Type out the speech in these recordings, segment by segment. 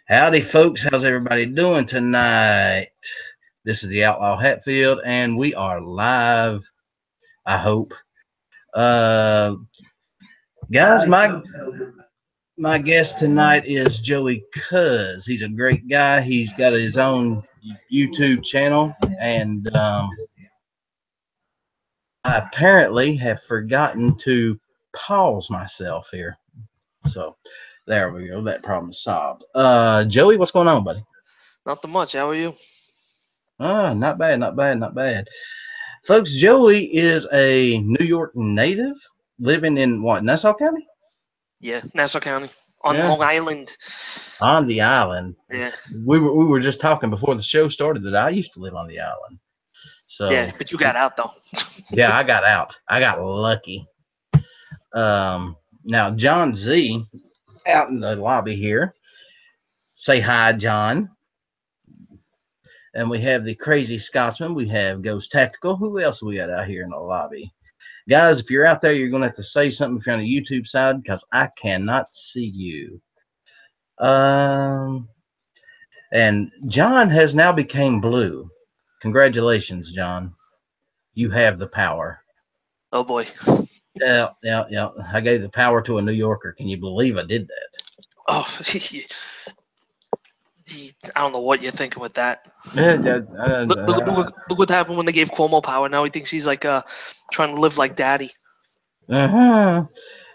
Howdy, folks. How's everybody doing tonight? This is the Outlaw Hatfield, and we are live, I hope. Guys, my guest tonight is Joey Cuz. He's a great guy. He's got his own YouTube channel, and I apparently have forgotten to pause myself here. So there we go. That problem solved. Joey, what's going on, buddy? Nothing much. How are you? Not bad, not bad, not bad. Folks, Joey is a New York native living in what, Nassau County? Yeah, Nassau County on Yeah, Long Island. on the island. Yeah, We were just talking before the show started that I used to live on the island. So yeah, but you got out though. yeah, I got out. I got lucky. Now John Z out in the lobby here. Say hi, John. And we have the Crazy Scotsman. We have Ghost Tactical. Who else we got out here in the lobby? Guys, if you're out there, you're going to have to say something if you're on the YouTube side because I cannot see you. And John has now become blue. Congratulations, John. You have the power. Oh boy. Yeah. I gave the power to a New Yorker. Can you believe I did that? Oh, I don't know what you're thinking with that. Look what happened when they gave Cuomo power. Now he thinks he's like trying to live like daddy. Uh-huh.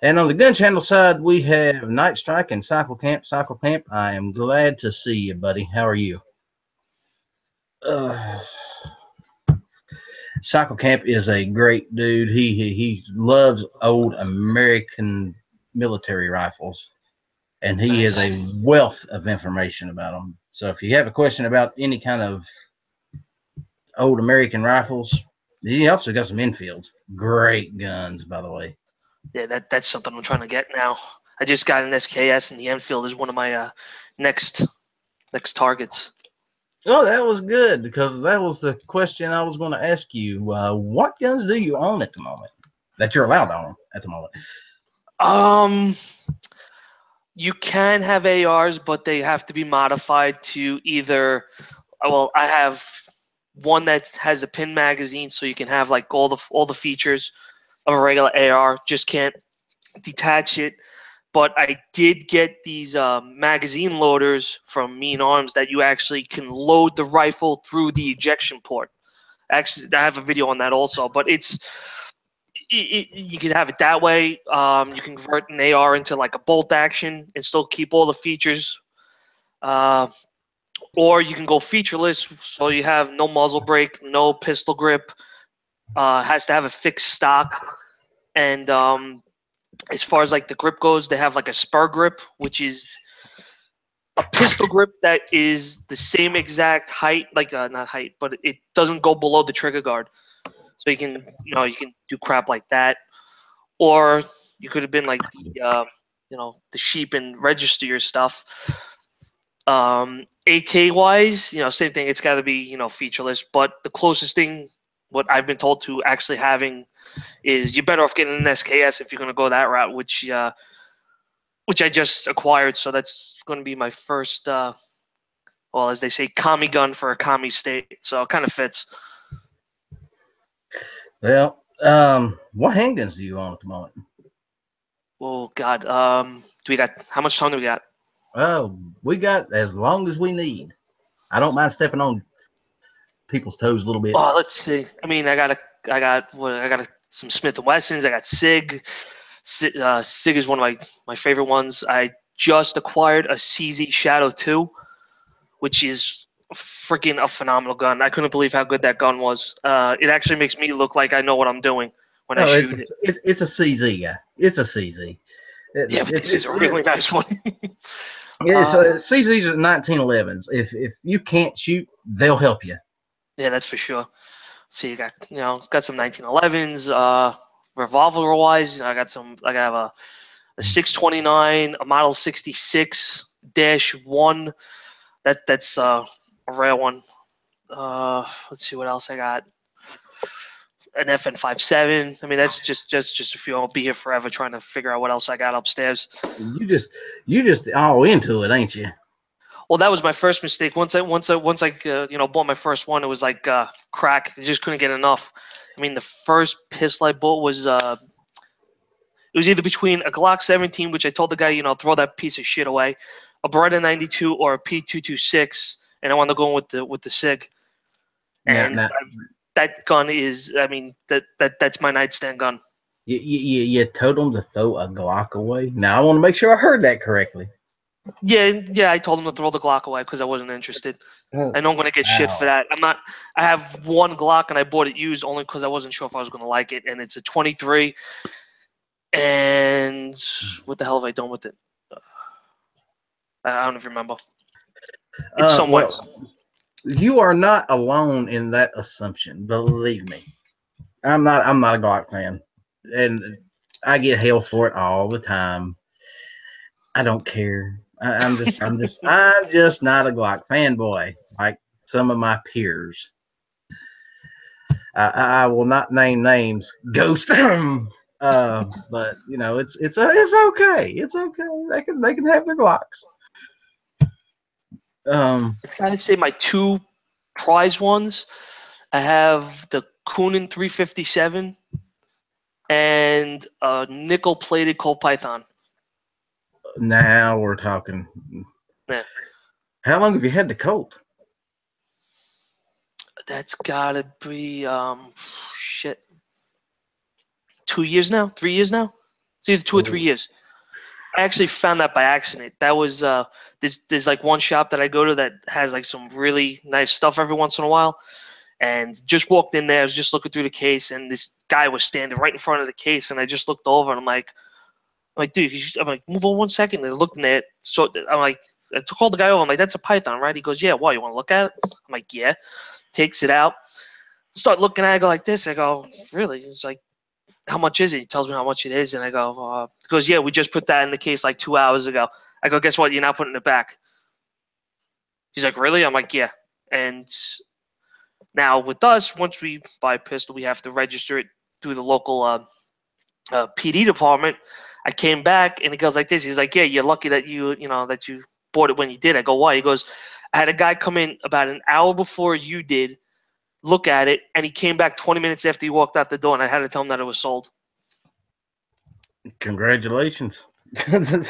And on the gun channel side, we have Night Strike and Cycle Camp. Cycle Camp, I am glad to see you, buddy. How are you? Cycle Camp is a great dude. He loves old American military rifles, and he Nice. is a wealth of information about them. So if you have a question about any kind of old American rifles, he also got some Enfields. Great guns, by the way. Yeah, that's something I'm trying to get now. I just got an SKS, and the Enfield is one of my next targets. Oh, that was good because that was the question I was going to ask you. What guns do you own at the moment that you're allowed to own at the moment? You can have ARs, but they have to be modified to either. Well, I have one that has a pin magazine, so you can have like all the features of a regular AR. Just can't detach it. But I did get these magazine loaders from Mean Arms that you actually can load the rifle through the ejection port. Actually, I have a video on that also. But you can have it that way. You can convert an AR into like a bolt action and still keep all the features. Uh, or you can go featureless, so you have no muzzle brake, no pistol grip. Has to have a fixed stock, and as far as like the grip goes, they have like a spur grip, which is a pistol grip that is the same exact height, like not height, but it doesn't go below the trigger guard. So you can do crap like that, or you could have been like the sheep and register your stuff. AK wise, same thing. It's got to be featureless, but the closest thing, what I've been told to actually having, is you're better off getting an SKS if you're going to go that route, which I just acquired. So that's going to be my first, well, as they say, commie gun for a commie state. So it kind of fits. Well, what handguns do you own at the moment? Oh God, do we got how much time do we got? Oh, we got as long as we need. I don't mind stepping on people's toes a little bit. Oh, let's see. I mean, I got some Smith and Wessons. I got Sig. Sig is one of my favorite ones. I just acquired a CZ Shadow 2, which is freaking a phenomenal gun. I couldn't believe how good that gun was. It actually makes me look like I know what I'm doing when I Oh, shoot it. it's a CZ, yeah. It's a CZ. Yeah, but this is a really nice one. Yeah, so CZs are 1911s. If you can't shoot, they'll help you. Yeah, that's for sure. So you got it's got some 1911s. Revolver wise, I have a 629, a Model 66-1. That's a rare one. Let's see what else I got. An FN 57. I mean, that's just a few. I'll be here forever trying to figure out what else I got upstairs. You just all into it, ain't you? Well, that was my first mistake. Once I bought my first one, it was like crack. I just couldn't get enough. I mean, the first pistol I bought was it was either between a Glock 17, which I told the guy, throw that piece of shit away, a Beretta 92, or a P226, and I wanted to go with the SIG. Now, And now that gun is, I mean, that's my nightstand gun. you told him to throw a Glock away. Now I want to make sure I heard that correctly. Yeah, I told him to throw the Glock away because I wasn't interested. Oh, I know I'm gonna get shit for wow. that. I'm not. I have one Glock and I bought it used only because I wasn't sure if I was gonna like it, and it's a 23. And what the hell have I done with it? I don't even remember. It's somewhere. Well, you are not alone in that assumption. Believe me, I'm not a Glock fan, and I get hell for it all the time. I don't care. I'm just not a Glock fanboy like some of my peers. I will not name names. Ghost. But it's okay. It's okay. They can have their Glocks. It's gotta say my two prize ones. I have the Kunin 357 and a nickel plated Colt Python. Now we're talking. Yeah, How long have you had the Colt? that's gotta be shit. 2 years now, 3 years now. It's either 2 or 3 years. I actually found that by accident. That was there's like one shop that I go to that has like some really nice stuff every once in a while, and just walked in there. I was just looking through the case, and this guy was standing right in front of the case, and I just looked over, and I'm like, dude, I'm like, move on 1 second. And I looked in there, so I'm like, I called the guy over. I'm like, that's a Python, right? He goes, yeah. Why? You want to look at it? I'm like, yeah. Takes it out, start looking at it. I go like this. I go, really? He's like, how much is it? He tells me how much it is, and I go, he goes, yeah, we just put that in the case like 2 hours ago. I go, guess what? You're not putting it back. He's like, really? I'm like, yeah. And now with us, once we buy a pistol, we have to register it through the local PD department. I came back, and he goes like this. He's like, yeah, you're lucky that you bought it when you did. I go, why? He goes, I had a guy come in about an hour before you did, look at it, and he came back 20 minutes after he walked out the door, and I had to tell him that it was sold. Congratulations. And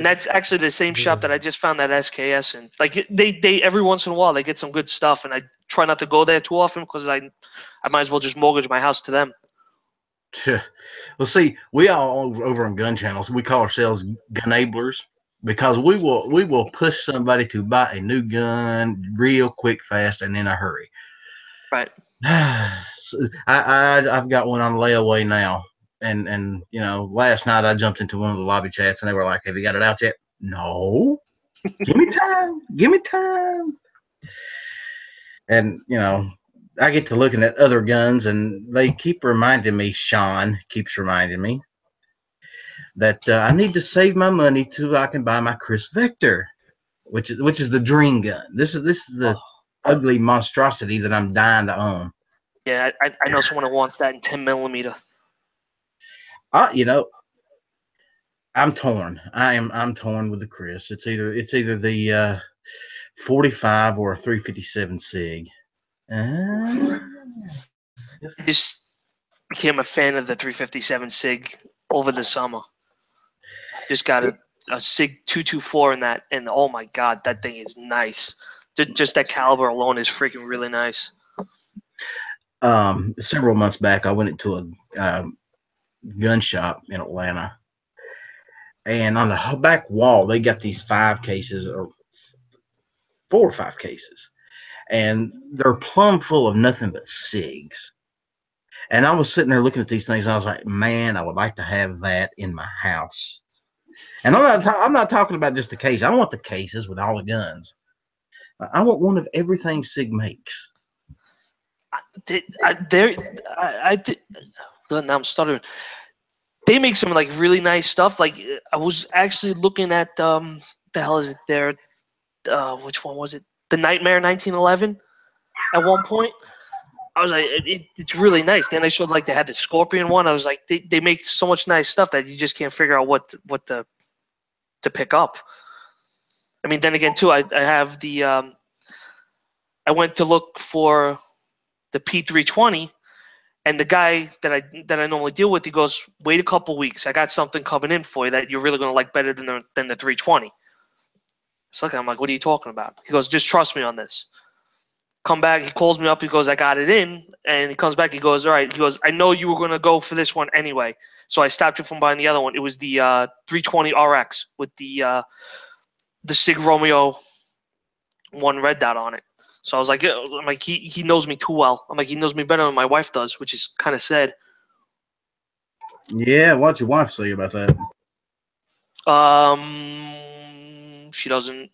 that's actually the same shop that I just found that SKS in. Like they every once in a while they get some good stuff, and I try not to go there too often because I might as well just mortgage my house to them. Well, see, we all over on gun channels, we call ourselves gunablers because we will push somebody to buy a new gun real quick, fast, and in a hurry. Right. I've got one on layaway now, and last night I jumped into one of the lobby chats and they were like, "Have you got it out yet?" No, give me time, give me time. And I get to looking at other guns, and they keep reminding me. Sean keeps reminding me that I need to save my money till I can buy my Chris Vector, which is the dream gun. This is the Oh, ugly monstrosity that I'm dying to own. yeah, I know someone who wants that in 10 millimeter. Uh, you know, I'm torn. I'm torn with the Chris. It's either the 45 or a 357 Sig. Uh, I just became a fan of the 357 Sig over the summer. Just got a Sig 224 in that, and oh my god, that thing is nice. Just that caliber alone is freaking really nice. Several months back, I went into a gun shop in Atlanta, and on the back wall, they got these 5 cases or 4 or 5 cases, and they're plumb full of nothing but SIGs. And I was sitting there looking at these things, and I was like, man, I would like to have that in my house. And I'm not talking about just the case. I want the cases with all the guns. I want one of everything Sig makes. Now I'm stuttering. They make some like really nice stuff. Like I was actually looking at the hell is it there? Which one was it? The Nightmare 1911. At one point, I was like, it's really nice. Then they showed like they had the Scorpion one. I was like, they make so much nice stuff that you just can't figure out what to pick up. I mean, then again, too, I have the I went to look for the P320, and the guy that I normally deal with, he goes, "Wait a couple weeks. I got something coming in for you that you're really gonna like better than the 320." So I'm like, "What are you talking about?" He goes, "Just trust me on this." Come back. He calls me up. He goes, "I got it in," and he comes back. He goes, "All right." He goes, "I know you were gonna go for this one anyway, so I stopped you from buying the other one. It was the 320 RX with the Sig Romeo one red dot on it." So I was like, yeah, I'm like, he knows me too well. I'm like, he knows me better than my wife does, which is kind of sad. Yeah, what's your wife say about that? She doesn't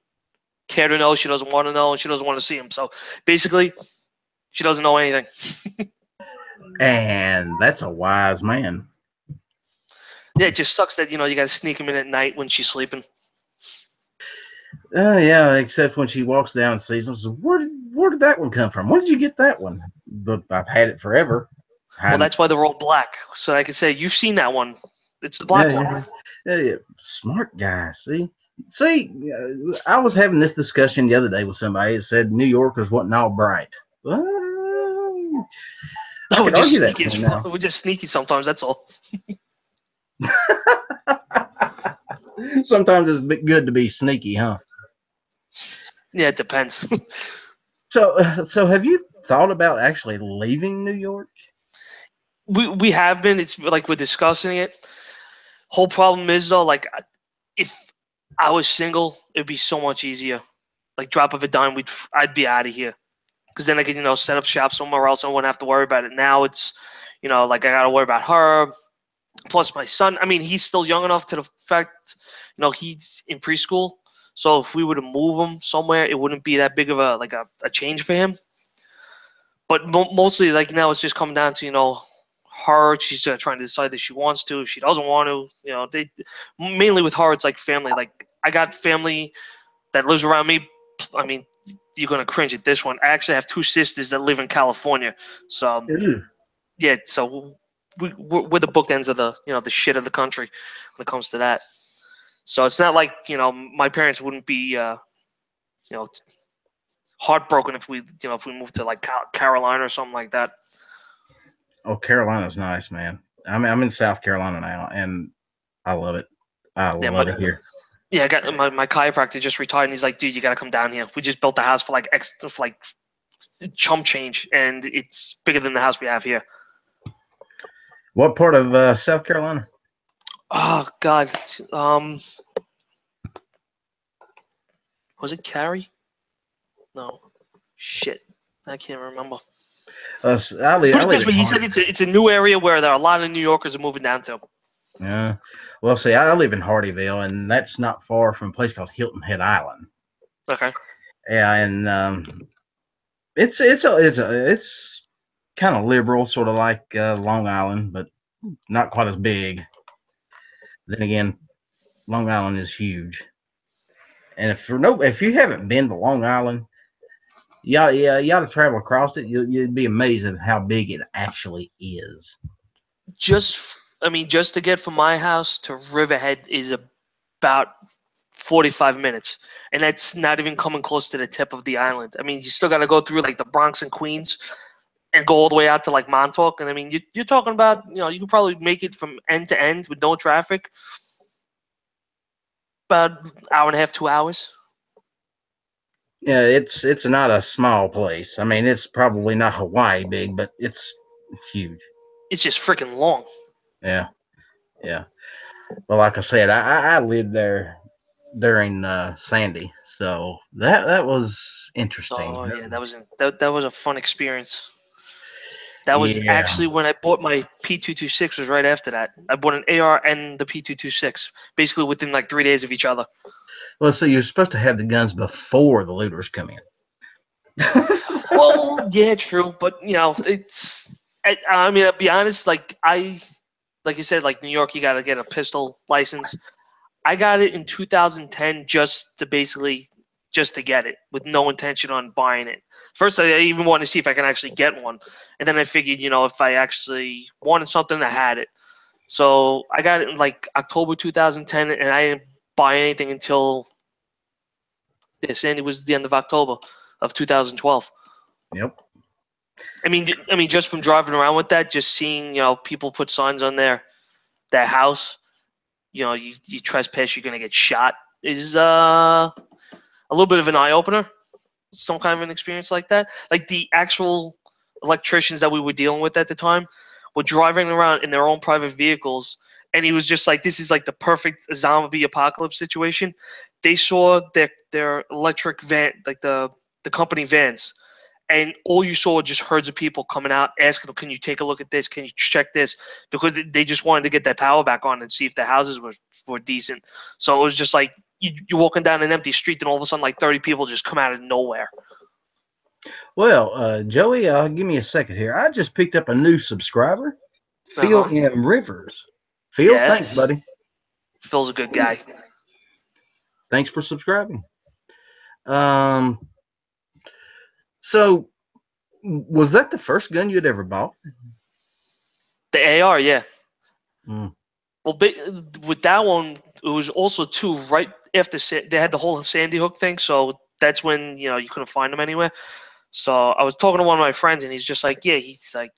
care to know. She doesn't want to know, and she doesn't want to see him. So basically, she doesn't know anything. And that's a wise man. Yeah, it just sucks that you got to sneak him in at night when she's sleeping. Yeah, except when she walks down and sees them. So where did that one come from? Where did you get that one? But I've had it forever. Well, Hadn't, that's why they're all black, so I could say you've seen that one. It's the yeah, black one. yeah, smart guy. See, I was having this discussion the other day with somebody that said New Yorkers wasn't all bright. Well, I We're could just argue that sneaky. point now. We're just sneaky sometimes. That's all. Sometimes it's good to be sneaky, huh? Yeah, it depends. So have you thought about actually leaving New York? We have been. It's like we're discussing it. Whole problem is though, like if I was single, it'd be so much easier. Like drop of a dime, I'd be out of here. Because then I could set up shop somewhere else. I wouldn't have to worry about it. Now it's like I got to worry about her. Plus my son. I mean, he's still young enough to the fact he's in preschool. So if we were to move him somewhere, it wouldn't be that big of a change for him. But mostly like now it's just coming down to her. She's trying to decide if she wants to, if she doesn't want to. They mainly with her it's like family. Like I got family that lives around me. I mean, you're gonna cringe at this one. I actually have two sisters that live in California. So Ew. yeah, so we're the bookends of the shit of the country when it comes to that. So it's not like my parents wouldn't be you know heartbroken if we moved to like Carolina or something like that. Oh, Carolina's nice, man. I'm in South Carolina now, and I love it. I Yeah, my love it here. yeah, I got my chiropractor just retired, and he's like, dude, you gotta come down here. We just built the house for like chump change, and it's bigger than the house we have here. What part of South Carolina? Oh God, um, was it Cary? No, shit, I can't remember. I Put it live this in way, he said Hardy. it's a new area where there are a lot of New Yorkers are moving down to. Yeah. Well, see, I live in Hardyville, and that's not far from a place called Hilton Head Island. Okay. Yeah, and it's kind of liberal, sort of like Long Island, but not quite as big. Then again, Long Island is huge, and if you haven't been to Long Island, you ought to travel across it. You'd be amazed at how big it actually is. I mean, just to get from my house to Riverhead is about 45 minutes. And that's not even coming close to the tip of the island. I mean, you still got to go through like the Bronx and Queens and go all the way out to like Montauk. And I mean, you're talking about, you can probably make it from end to end with no traffic about hour and a half, 2 hours. Yeah, it's not a small place. I mean, it's probably not Hawaii big, but it's huge. It's just freaking long. Yeah, yeah. Well, like I said, I lived there during Sandy, so that was interesting. Oh yeah, that was a fun experience. That was Yeah. actually when I bought my P226 was right after that. I bought an AR and the P226 basically within like 3 days of each other. Well, so you're supposed to have the guns before the looters come in. Well, yeah, true, but it's. I mean, I'll be honest. Like you said, like New York, you got to get a pistol license. I got it in 2010 just to get it, with no intention on buying it. First, I even wanted to see if I can actually get one, and then I figured, if I actually wanted something, I had it. So I got it in like October 2010, and I didn't buy anything until Yeah, Sandy was the end of October of 2012. Yep. I mean, just from driving around with that, just seeing people put signs on their house, you trespass, you're gonna get shot, is a little bit of an eye opener. Some kind of an experience like that. Like the actual electricians that we were dealing with at the time were driving around in their own private vehicles, and he was just like, "This is like the perfect zombie apocalypse situation." They saw their electric van, like the company vans, and all you saw were just herds of people coming out asking them, "Can you take a look at this? Can you check this?" Because they just wanted to get that power back on and see if the houses were decent. So it was just like you're walking down an empty street, and all of a sudden, like 30 people just come out of nowhere. Well, Joey, give me a second here. I just picked up a new subscriber, Uh Phil huh. M. Rivers. Phil, thanks, Yes. buddy. Phil's a good guy. Thanks for subscribing. Um, so was that the first gun you'd ever bought? The AR, yeah. Mm. Well, with that one, it was also too right after they had the whole Sandy Hook thing, so that's when you couldn't find them anywhere. So I was talking to one of my friends, and he's just like, yeah, he's like,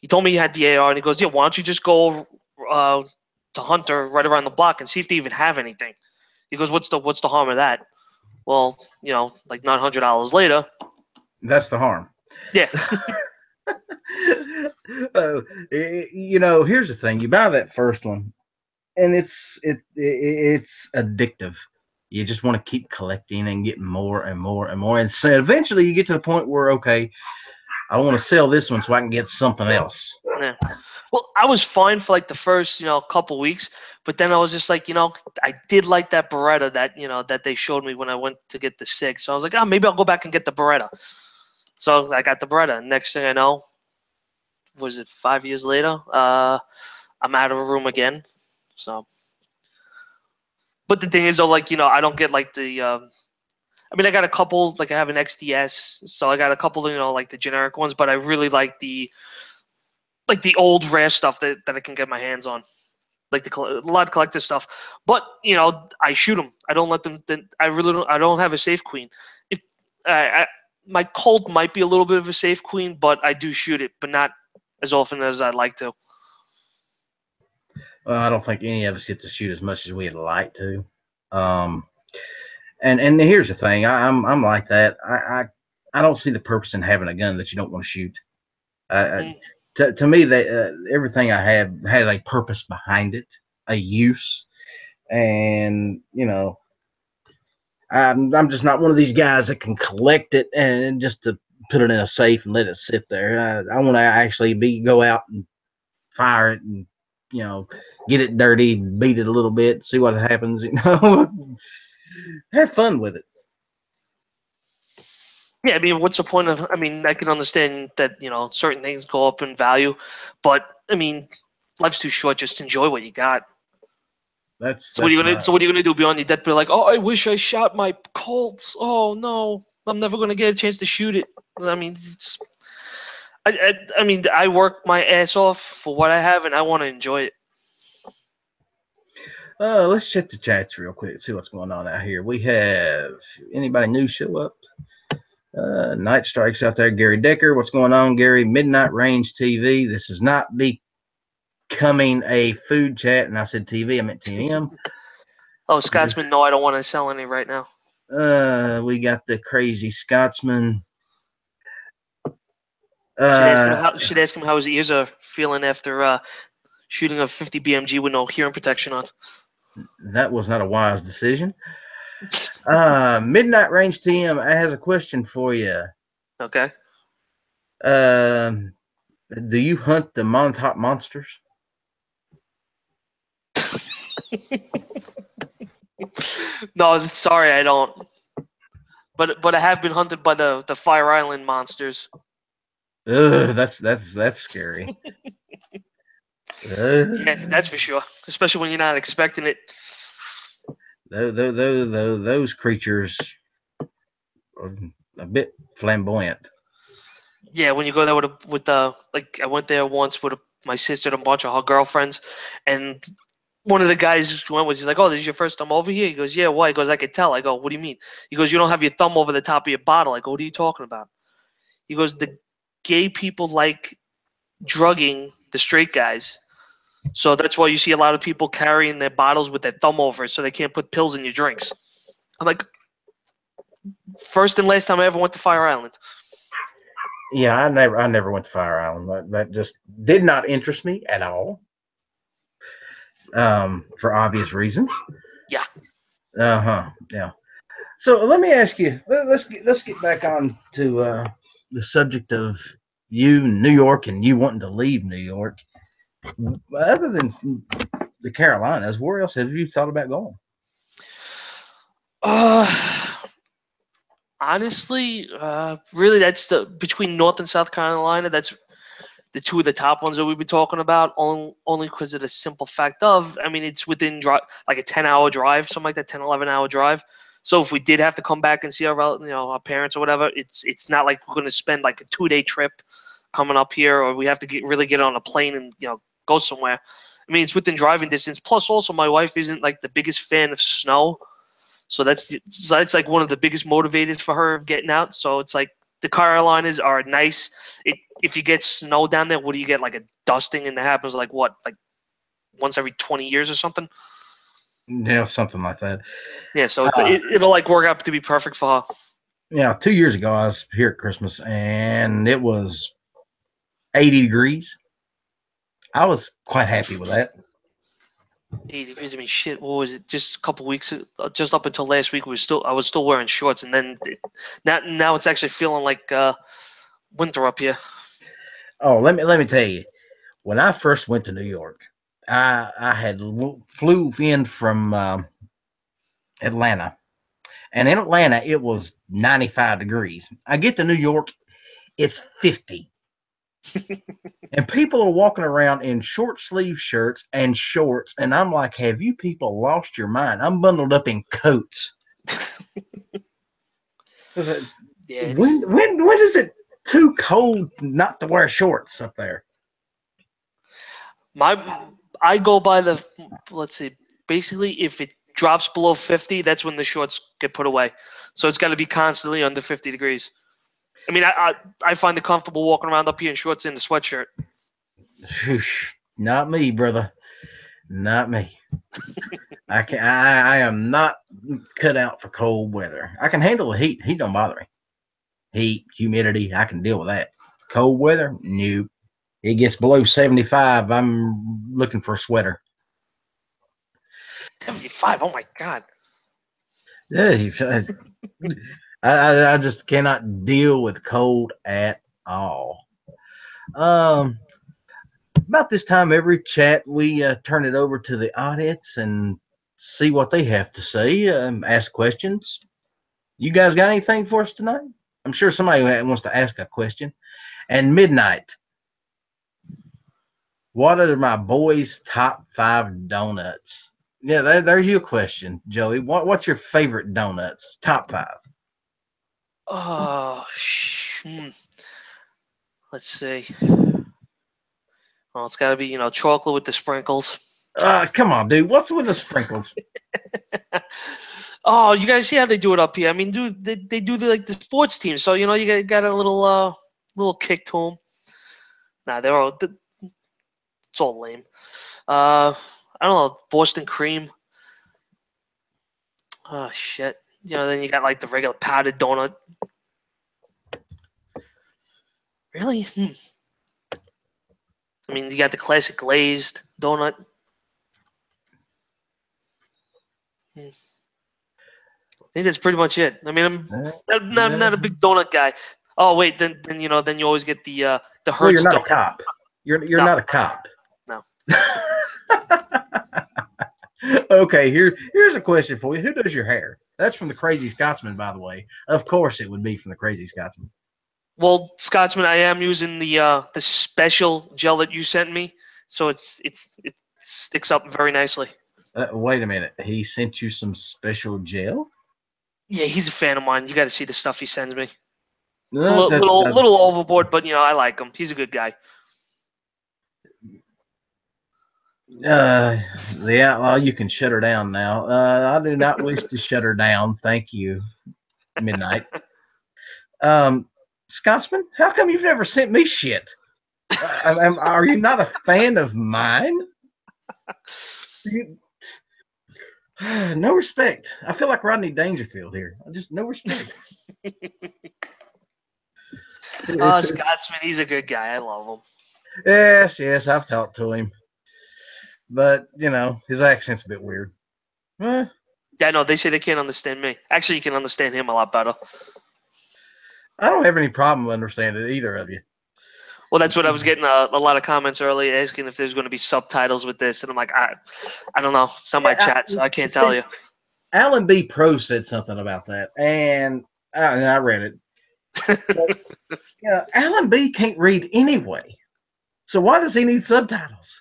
he told me he had the AR, and he goes, yeah, why don't you just go to Hunter right around the block and see if they even have anything. He goes, what's the harm of that? Well, like $900 later, That's the harm. yeah. Here's the thing: you buy that first one, and it's addictive. You just want to keep collecting and getting more and more and more, and so eventually you get to the point where, okay, I want to sell this one so I can get something else. Yeah. Well, I was fine for like the first, couple weeks, but then I was just like, I did like that Beretta that they showed me when I went to get the SIG. So I was like, oh, maybe I'll go back and get the Beretta. So I got the Beretta. Next thing I know, was it 5 years later? I'm out of a room again. So, but the thing is, though, like I don't get like the. I mean, I got a couple. Like I have an XDS, so I got a couple. Like the generic ones, but I really like the old rare stuff that I can get my hands on, like a lot of collector stuff. But I shoot them. I don't let them. I really don't. I don't have a safe queen. If my Colt might be a little bit of a safe queen, but I do shoot it, but not as often as I'd like to. Well, I don't think any of us get to shoot as much as we'd like to. Um, and here's the thing: I'm like that. I don't see the purpose in having a gun that you don't want to shoot. Mm. To me, that everything I have has a purpose behind it, a use, and I'm just not one of these guys that can collect it and just to put it in a safe and let it sit there. I want to actually go out and fire it and get it dirty, beat it a little bit, see what happens. Have fun with it. Yeah, I mean, what's the point of? I mean, I can understand that certain things go up in value, but I mean, life's too short. Just enjoy what you got. So what are you That's gonna? right. So what are you gonna do beyond your deathbed? Like, oh, I wish I shot my Colts. Oh no, I'm never gonna get a chance to shoot it. I mean, I mean, I work my ass off for what I have, and I want to enjoy it. Let's check the chats real quick, see what's going on out here. We have anybody new show up? Night Strikes out there. Gary Decker, what's going on, Gary? Midnight Range TV. This is not becoming a food chat, and I said TV, I meant TM. Oh, Scotsman, no, I don't want to sell any right now. We got the crazy Scotsman. Should ask him how his ears are feeling after shooting a 50 BMG with no hearing protection on. That was not a wise decision. Midnight Range TM has a question for you. Okay. Do you hunt the Montauk monsters? No, sorry, I don't. But I have been hunted by the Fire Island monsters. Ugh, that's scary. Yeah, that's for sure. Especially when you're not expecting it. Those creatures are a bit flamboyant. Yeah, when you go there with the like, I went there once with my sister and a bunch of her girlfriends, and one of the guys who went with, he's like, "Oh, this is your first time over here?" He goes, "Yeah, why?" He goes, "I could tell." I go, "What do you mean?" He goes, "You don't have your thumb over the top of your bottle." I go, "What are you talking about?" He goes, "The gay people like drugging the straight guys. So that's why you see a lot of people carrying their bottles with their thumb over it so they can't put pills in your drinks." I'm like, first and last time I ever went to Fire Island. Yeah, I never went to Fire Island. That just did not interest me at all. For obvious reasons. Yeah. Yeah. So let me ask you. Let's get back on to the subject of you, New York, and you wanting to leave New York. Other than the Carolinas, where else have you thought about going? Uh, honestly, really, that's the between North and South Carolina. That's the two of the top ones that we've been talking about. Only because of the simple fact of, I mean, it's within like a 10-hour drive, something like that, 10, 11-hour drive. So if we did have to come back and see our parents or whatever, it's not like we're going to spend like a 2-day trip coming up here, or we have to really get on a plane and go somewhere. I mean, it's within driving distance. Plus, also, my wife isn't like the biggest fan of snow. So that's like one of the biggest motivators for her getting out. So it's like the Carolinas are nice. If you get snow down there, what do you get? Like a dusting, and that happens like what, like once every 20 years or something. Yeah, something like that. Yeah, so Uh, it'll like work out to be perfect for her. yeah, 2 years ago I was here at Christmas and it was 80 degrees. I was quite happy with that. 80 degrees. I mean, shit. What was it? Just a couple weeks, just up until last week, I was still wearing shorts, and then now it's actually feeling like winter up here. Oh, let me tell you, when I first went to New York, I had flew in from Atlanta, and in Atlanta it was 95 degrees. I get to New York, it's 50, and people are walking around in short sleeve shirts and shorts, and I'm like, have you people lost your mind? I'm bundled up in coats. Yeah, When is it too cold not to wear shorts up there? my I go by the, let's see, basically if it drops below 50, that's when the shorts get put away. So it's got to be constantly under 50 degrees. I mean, I find it comfortable walking around up here in shorts and a sweatshirt. Not me, brother. Not me. I can. I am not cut out for cold weather. I can handle the heat. Heat don't bother me. Heat, humidity, I can deal with that. Cold weather, nope. It gets below 75. I'm looking for a sweater. 75. Oh my god. Yeah, I just cannot deal with cold at all. Um, about this time every chat, we turn it over to the audience and see what they have to say. Ask questions. You guys got anything for us tonight? I'm sure somebody wants to ask a question. And midnight, what are my boys' top 5 donuts? Yeah, there's your question, Joey. What's your favorite donuts? Top 5. Oh, let's see. Well, it's got to be chocolate with the sprinkles. Come on, dude. What's with the sprinkles? Oh, you guys see how they do it up here? I mean, they do like the sports team, so you got a little kick to them. Nah, it's all lame. I don't know, Boston cream. Oh shit. Then you got like the regular powdered donut. Really? I mean, you got the classic glazed donut. I think that's pretty much it. I mean, I'm not a big donut guy. Oh wait, then you always get the Well, you're Hertz not a donut. cop. You're No, not a cop. no. Okay, here's a question for you. Who does your hair? That's from the Crazy Scotsman, by the way. Of course, it would be from the Crazy Scotsman. Well, Scotsman, I am using the special gel that you sent me, so it sticks up very nicely. Wait a minute. He sent you some special gel? Yeah, he's a fan of mine. You got to see the stuff he sends me. It's a Uh, that, that, little overboard, but I like him. He's a good guy. The outlaw, you can shut her down now. I do not wish to shut her down. Thank you, Midnight. Um, Scotsman, how come you've never sent me shit? Are you not a fan of mine? You, no respect. I feel like Rodney Dangerfield here. Just no respect. Oh, It's Scotsman, he's a good guy. I love him. yes, I've talked to him, but his accent's a bit weird. Eh, Yeah, no, they say they can't understand me. Actually, you can understand him a lot better. I don't have any problem understanding either of you. Well, that's what I was getting a lot of comments earlier asking if there's going to be subtitles with this, and I'm like, I don't know. It's on my chat, so I can't tell See, you. Alan B. Pro said something about that, and I read it. But, Alan B. can't read anyway, so why does he need subtitles?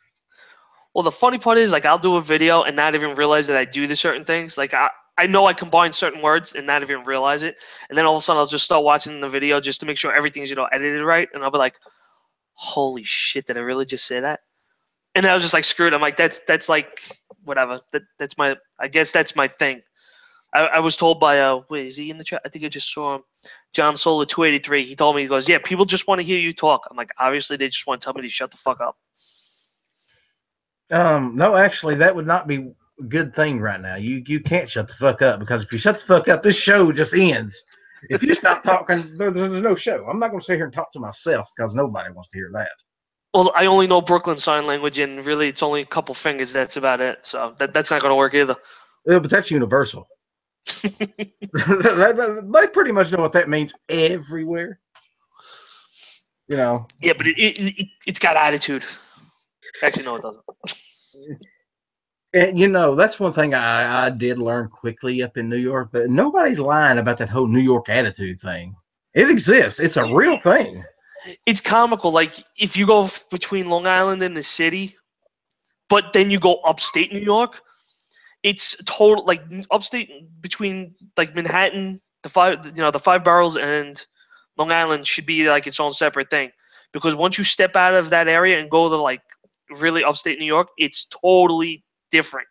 Well, the funny part is, like, I'll do a video and not even realize that I do the certain things. Like, I know I combine certain words and not even realize it, and then all of a sudden I'll just start watching the video just to make sure everything's edited right, and I'll be like, holy shit, did I really just say that? And I was just like, screwed. I'm like, that's like whatever. That's my. I guess that's my thing. I was told by wait, is he in the chat? I think I just saw him. John Solar 283. He told me, he goes, yeah, people just want to hear you talk. I'm like, obviously they just want to tell me to shut the fuck up. No, actually, that would not be a good thing right now. You can't shut the fuck up, because if you shut the fuck up, this show just ends. If you stop talking, there's no show. I'm not going to sit here and talk to myself, because nobody wants to hear that. Well, I only know Brooklyn Sign Language, and really it's only a couple fingers. That's about it. So that's not going to work either. Yeah, but that's universal. They pretty much know what that means everywhere. Yeah, but it's got attitude. Actually, no, it doesn't. And that's one thing I did learn quickly up in New York, that nobody's lying about that whole New York attitude thing. It exists. It's a real thing. It's comical. Like, if you go between Long Island and the city, but then you go upstate New York, it's total, like, upstate between like Manhattan, the five boroughs, and Long Island should be like its own separate thing, because once you step out of that area and go to like really upstate New York, it's totally different.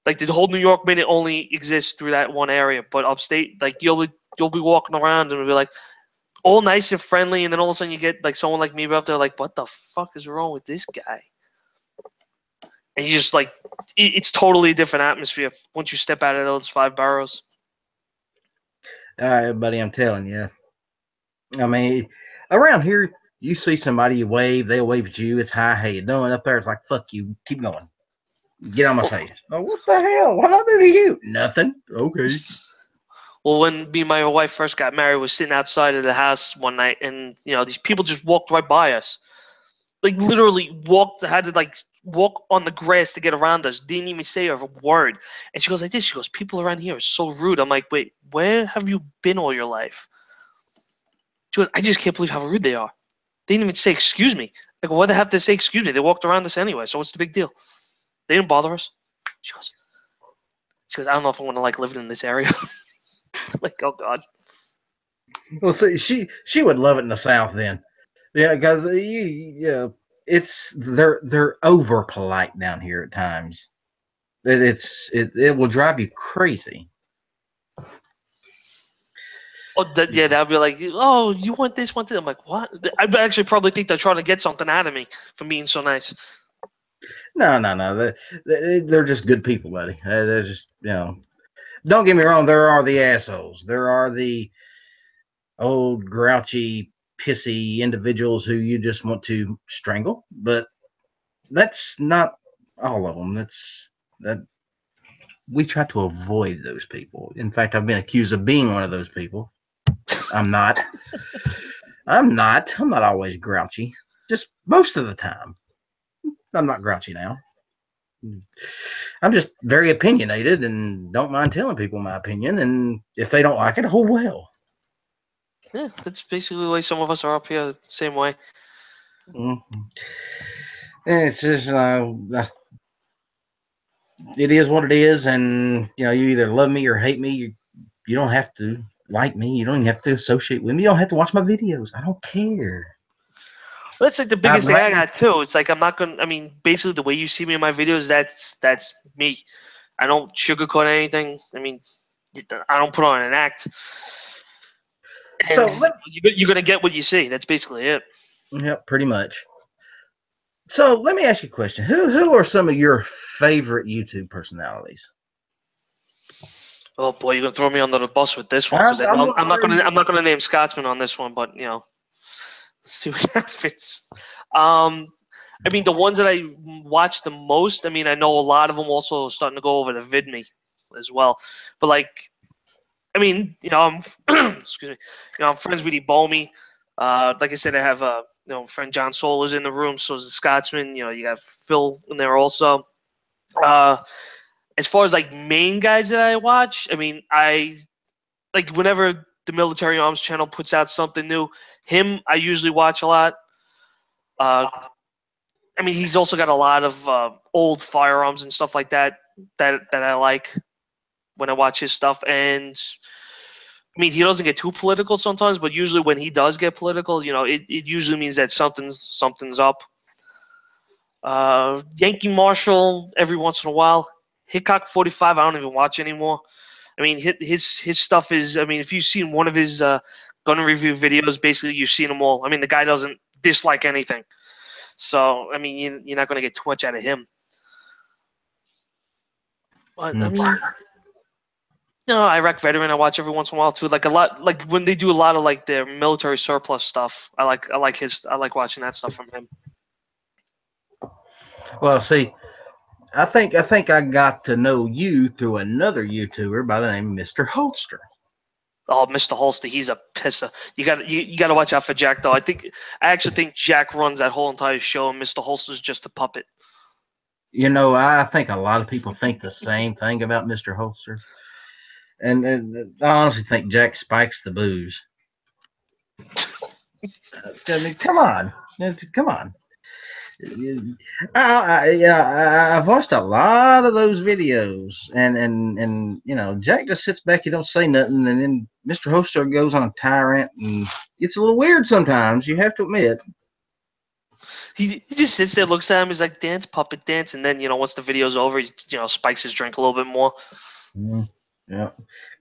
Like, the whole New York minute only exists through that one area, but upstate, like, you'll be walking around and it'll be like all nice and friendly, and then all of a sudden you get like someone like me up there, like, what the fuck is wrong with this guy? And you just like, it's totally a different atmosphere once you step out of those five boroughs. All right, buddy, I'm telling you. I mean, around here, you see somebody, you wave, they'll wave at you. It's hi, how you doing? Up there, it's like, fuck you, keep going. Get on my face. Oh, what the hell? What I do to you? Nothing. Okay. Well, when me and my wife first got married, we were sitting outside of the house one night, and these people just walked right by us, like literally had to like walk on the grass to get around us. Didn't even say a word. And she goes like this. She goes, "People around here are so rude." I'm like, "Wait, where have you been all your life?" She goes, "I just can't believe how rude they are. They didn't even say excuse me. Like, why they have to say excuse me? They walked around us anyway. So what's the big deal? They didn't bother us." She goes, "I don't know if I want to like living in this area." I'm like, oh god. Well, see, she would love it in the South then. Yeah, because they're over polite down here at times. It will drive you crazy. Oh, yeah, that'd be like, oh, you want this, want that. I'm like, what? I'd actually probably think they're trying to get something out of me for being so nice. No. They're just good people, buddy. They're just Don't get me wrong. There are the assholes. There are the old grouchy, pissy individuals who you just want to strangle. But that's not all of them. That we try to avoid those people. In fact, I've been accused of being one of those people. I'm not. I'm not. I'm not always grouchy. Just most of the time. I'm not grouchy now. I'm just very opinionated and don't mind telling people my opinion. And if they don't like it, oh well. Yeah, that's basically the way some of us are up here, the same way. Mm-hmm. It's just it is what it is, and you either love me or hate me. You don't have to like me. You don't even have to associate with me. You don't have to watch my videos. I don't care. That's like the I'd biggest thing I rather, got too. It's like I'm not gonna. I mean, basically the way you see me in my videos, that's me. I don't sugarcoat anything. I mean, I don't put on an act, and so let, you're gonna get what you see. That's basically it. yeah, pretty much. So let me ask you a question. Who are some of your favorite YouTube personalities? Oh boy, you're gonna throw me under the bus with this one because I'm, I I'm know gonna I'm throw not gonna name Scotsman on this one, but let's see what happens. Um, I mean, the ones that I watch the most. I mean, I know a lot of them also starting to go over to VidMe as well, but like, I mean, I'm excuse me, I'm friends with Ebomi. Like I said, I have friend John Solar's in the room, so is the Scotsman. You got Phil in there also. Uh, as far as like main guys that I watch, I mean, I like whenever the Military Arms channel puts out something new, him I usually watch a lot. Uh, I mean, he's also got a lot of old firearms and stuff like that I like when I watch his stuff. And I mean, he doesn't get too political sometimes, but usually when he does get political, it usually means that something's up. Yankee Marshall every once in a while. Hickok 45, I don't even watch anymore. I mean, his stuff is. I mean, if you've seen one of his gun review videos, basically you've seen them all. I mean, the guy doesn't dislike anything, so I mean, you're not going to get too much out of him. But I Hmm. mean, Iraq veteran I watch every once in a while too. Like a lot, like when they do a lot of like their military surplus stuff. I like watching that stuff from him. Well, see, I think I got to know you through another YouTuber by the name of Mr. Holster. Oh, Mr. Holster, he's a pisser. You got to watch out for Jack though. I actually think Jack runs that whole entire show, and Mr. Holster's just a puppet. I think a lot of people think the same thing about Mr. Holster, and I honestly think Jack spikes the booze. I mean, come on, come on. I've watched a lot of those videos, and Jack just sits back, he don't say nothing, and then Mr. Holster goes on a tyrant, and it's a little weird sometimes. You have to admit. He just sits there, looks at him, he's like, dance, puppet, dance, and then once the video's over, he spikes his drink a little bit more. Mm, yeah,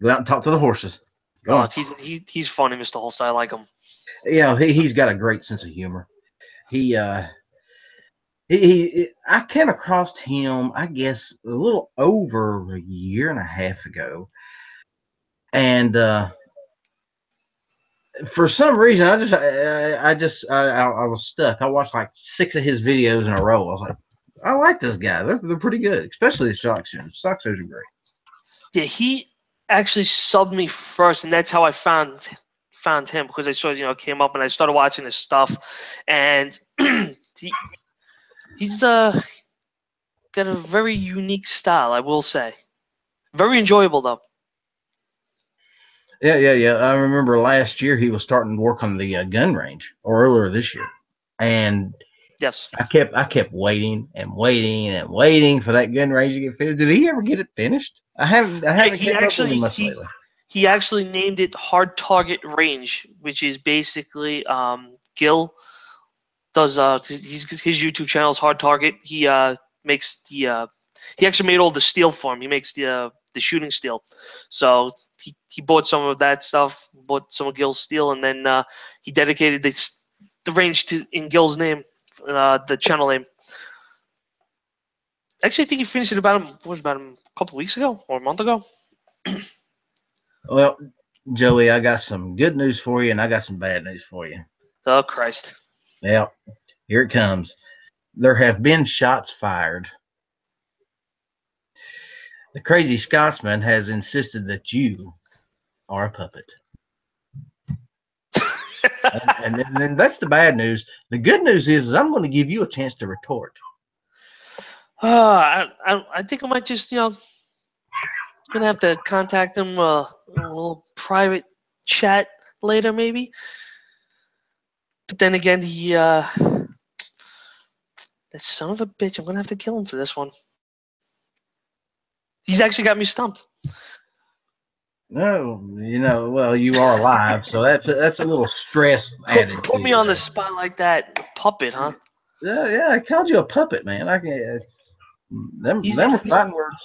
go out and talk to the horses. Go Oh, on. he's funny, Mr. Holster. I like him. He's got a great sense of humor. He uh I came across him, I guess, a little over a year and a half ago, and for some reason, I was stuck. I watched like 6 of his videos in a row. I was like, I like this guy. They're pretty good, especially the shock shoes. Shock shoes are great. Yeah, he actually subbed me first, and that's how I found him because I saw came up and I started watching his stuff, and he, he's got a very unique style, I will say. Very enjoyable though. Yeah. I remember last year he was starting to work on the gun range, or earlier this year, and Yes. I kept waiting and waiting and waiting for that gun range to get finished. Did he ever get it finished? I Yeah, haven't kept up with him much lately. he actually named it Hard Target Range, which is basically Gil does his YouTube channel is Hard Target. He makes he actually made all the steel for him. He makes the shooting steel. So he bought some of that stuff, bought some of Gil's steel, and then he dedicated the range to in Gil's name, the channel name. Actually, I think he finished it about a couple weeks ago or a month ago. Well, Joey, I got some good news for you, and I got some bad news for you. Oh Christ! Yeah, here it comes. There have been shots fired. The crazy Scotsman has insisted that you are a puppet. And then that's the bad news. The good news is I'm going to give you a chance to retort. I think I might just gonna have to contact him a little private chat later maybe. But then again, that son of a bitch, I'm gonna have to kill him for this one. He's actually got me stumped. No, well, you are alive, so that's a little stress added to Put me you on the there. spot like that. Puppet, huh? Yeah, yeah, I called you a puppet, man. I can. He's Them were he's fighting words.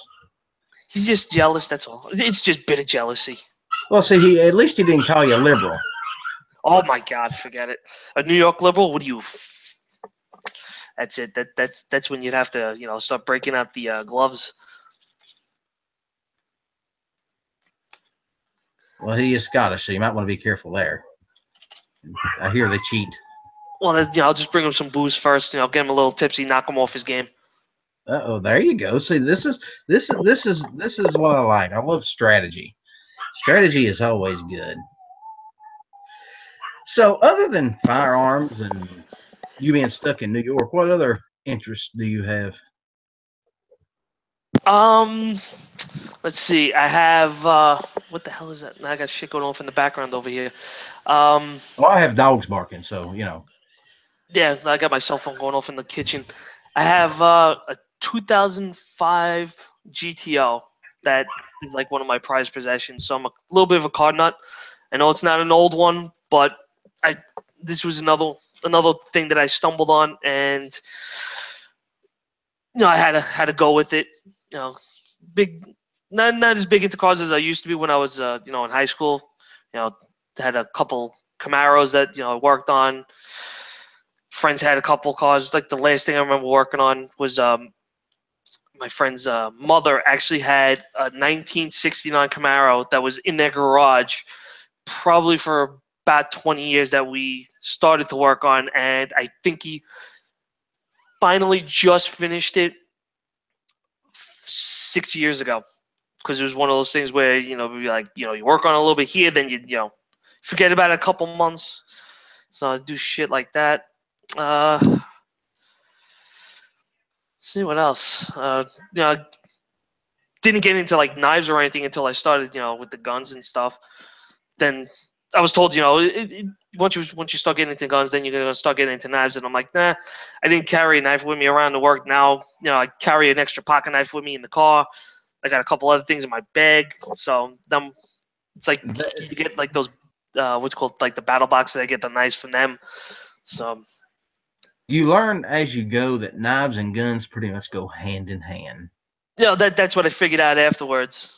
he's just jealous. That's all. It's just bitter jealousy. Well, see, he at least he didn't call you a liberal. Oh my God, forget it. A New York liberal? What do you? That's it. That's when you'd have to start breaking out the gloves. Well, he is Scottish, so you might want to be careful there. I hear they cheat. Well, I'll just bring him some booze first. Get him a little tipsy, knock him off his game. Oh, there you go. See, this is what I like. I love strategy. Strategy is always good. So, other than firearms and you being stuck in New York, what other interests do you have? Um, let's see. I have what the hell is that? I got shit going off in the background over here. Um, Well, I have dogs barking, so yeah, I got my cell phone going off in the kitchen. I have a 2005 GTO that is like one of my prized possessions. So I'm a little bit of a card nut. I know it's not an old one, but I this was another thing that I stumbled on, and I had to go with it. Big, not as big into cars as I used to be when I was in high school. You know, had a couple Camaros that I worked on. Friends had a couple cars. Like the last thing I remember working on was my friend's mother actually had a 1969 Camaro that was in their garage, probably for about 20 years that we started to work on, and I think he finally just finished it 6 years ago because it was one of those things where you work on a little bit here, then you forget about it a couple months. So I do shit like that. Let's see what else. Didn't get into like knives or anything until I started, with the guns and stuff. Then I was told, once you start getting into guns, then you're gonna start getting into knives. And I'm like, nah, I didn't carry a knife with me around to work. Now, I carry an extra pocket knife with me in the car. I got a couple other things in my bag. So it's like you get like those what's called like the battle boxes. I get the knives from them. So you learn as you go that knives and guns pretty much go hand in hand. that's what I figured out afterwards.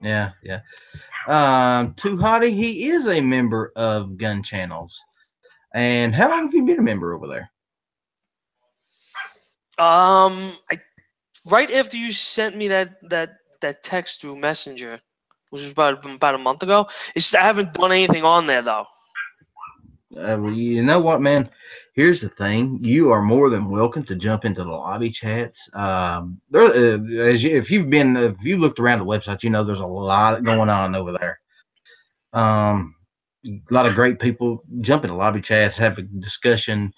Yeah, yeah. Too Hottie, he is a member of Gun Channels. And how long have you been a member over there? I right after you sent me that text through Messenger, which was about a month ago. It's just I haven't done anything on there though. Well, you know what, man? Here's the thing: you are more than welcome to jump into the lobby chats. If you looked around the website, there's a lot going on over there. A lot of great people jump into lobby chats, have a discussion.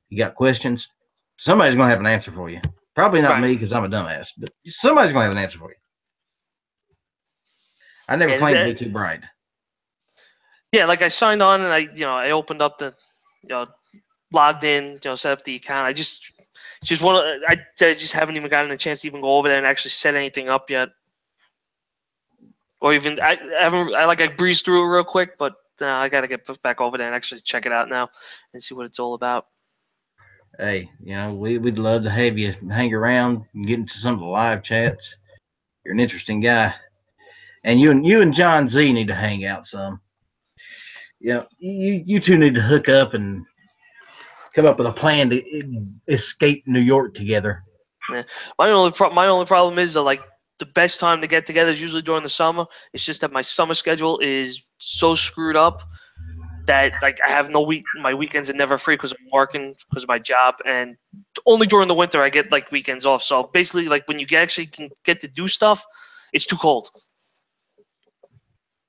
You got questions? Somebody's gonna have an answer for you. Probably not Right. me because I'm a dumbass, but somebody's gonna have an answer for you. I never And claimed to be too bright. yeah, like I signed on and I opened up the you know logged in, set up the account. Just want to I just haven't even gotten a chance to even go over there and actually set anything up yet. Or even I haven't I breezed through it real quick, but I got to get back over there and actually check it out now and see what it's all about. Hey, we'd love to have you hang around and get into some of the live chats. You're an interesting guy, and you and John Z need to hang out some. You two need to hook up and come up with a plan to escape New York together. Yeah. My only problem is that the best time to get together is usually during the summer. It's just that my summer schedule is so screwed up that I have no week. My weekends are never free because I'm working because of my job, and only during the winter I get weekends off. So basically, when you actually can get to do stuff, it's too cold.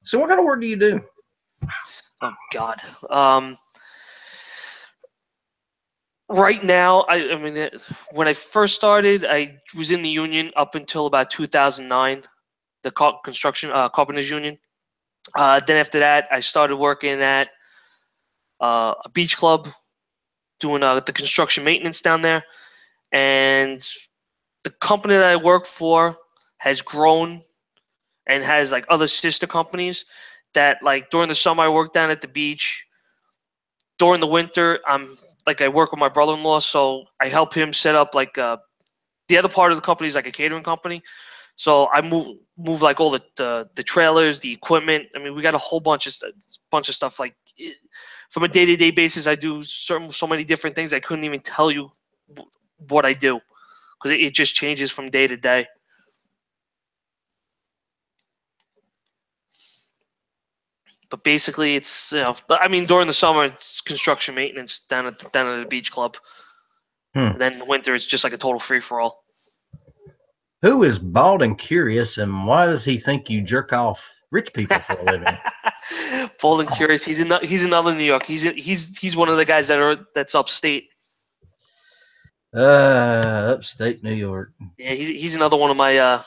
So, what kind of work do you do? Oh God. Right now, I mean, when I first started, I was in the union up until about 2009, the construction carpenters union. Then after that, I started working at a beach club doing the construction maintenance down there, and the company that I work for has grown and has like other sister companies that like during the summer I work down at the beach. During the winter, I work with my brother-in-law, so I help him set up like the other part of the company is like a catering company. So I move like all the trailers, the equipment. I mean, we got a whole bunch of stuff. Like from a day-to-day basis, I do so many different things. I couldn't even tell you what I do because it just changes from day to day. But basically, it's I mean, during the summer, it's construction maintenance down at the beach club. And then in the winter, it's just like a total free for all. Who is Bald and Curious, and why does he think you jerk off rich people for a living? Bald and Curious. He's another New York. He's one of the guys that's upstate. Upstate New York. Yeah, he's another one of my